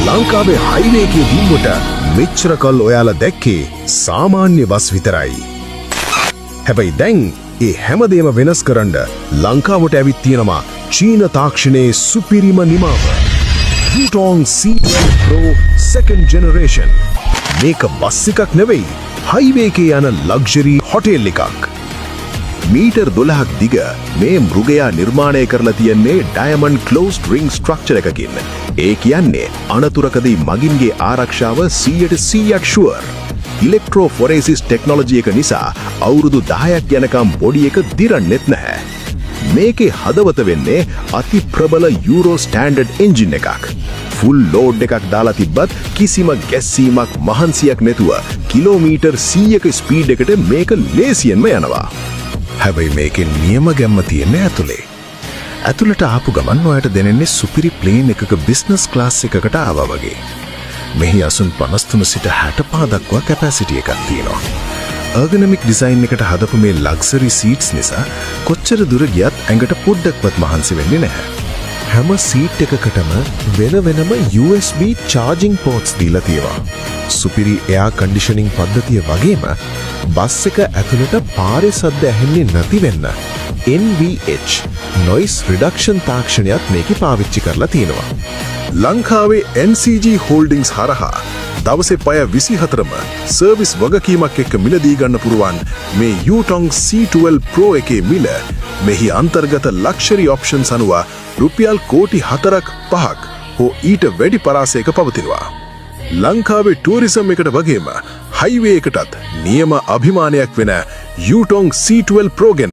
ලංකාවේ හයිවේ එකේ දිම්බට මෙච්චර කල් ඔයාලා දැක්කේ සාමාන්‍ය බස් විතරයි. හැබැයි දැන් ඒ හැමදේම වෙනස් කරන්න ලංකාවට ඇවිත් තියෙනවා චීන තාක්ෂණයේ සුපිරිම නිමාව. Yutong C12 Pro Second Generation. මේක බස් එකක් නෙවෙයි, හයිවේ එකේ යන ලක්ෂරි හොටෙල් එකක්. මීටර් 12ක් දිග මේ මෘගයා නිර්මාණය කරලා තියන්නේ ඩයමන්ඩ් ක්ලෝස්ඩ් රින්ග් ස්ට්‍රක්චර් එකකින්. ඒ කියන්නේ අනතුරකදී මගින්ගේ ආරක්ෂාව 100% ෂුවර්. ඉලෙක්ට්‍රෝෆොරේසිස් ටෙක්නොලොජි එක නිසා අවුරුදු 10ක් යනකම් බොඩි එක දිරන්නෙත් නැහැ. මේකේ හදවත වෙන්නේ අති ප්‍රබල යුරෝ ස්ටෑන්ඩඩ් එන්ජින් එකක්. ෆුල් ලෝඩ් එකක් දාලා තිබ්බත් කිසිම ගැස්සීමක් මහන්සියක් නැතුව කිලෝමීටර් 100ක ස්පීඩ් එකට මේක ලේසියෙන්ම යනවා. හැබැයි මේකේ නියම ගැම්ම තියෙන්නේ ඇතුලේ. ඇතුළට ආපු ගමන් ඔයාලට දැනෙන්නේ සුපිරි ප්ලේන් එකක බිස්නස් ක්ලාස් එකකට ආවා වගේ. මෙහි අසුන් 53 සිට 65 දක්වා කැපැසිටි එකක් තියෙනවා. ergonomic design එකට හදපු මේ luxury seats නිසා කොච්චර දුර ගියත් ඇඟට පොඩ්ඩක්වත් මහන්සි වෙන්නේ නැහැ. හැම සීට් එකකටම වෙන USB charging ports දීලා තියෙනවා. සුපිරි air conditioning පද්ධතිය වගේම බස් එක ඇතුළට පාරේ සද්ද ඇහෙන්නේ නැති වෙන්න NVH noise reduction තාක්ෂණයක් මේකේ පාවිච්චි කරලා තියෙනවා. ලංකාවේ NCG Holdings හරහා දවසේ පැය 24ම සර්විස් වගකීමක් එක්ක මිලදී ගන්න පුරුවන් මේ Yutong C12 Pro එකේ මිල මෙහි අන්තර්ගත ලක්ෂරි ඔප්ෂන්ස් අනුව රුපියල් කෝටි 4.5ක් හෝ ඊට වැඩි පරාසයක පවතිනවා. ලංකාවේ ටූරිසම් එකට වගේම හයිවේ එකටත් නියම අභිමානයක් වෙන Yutong C12 Pro ගැන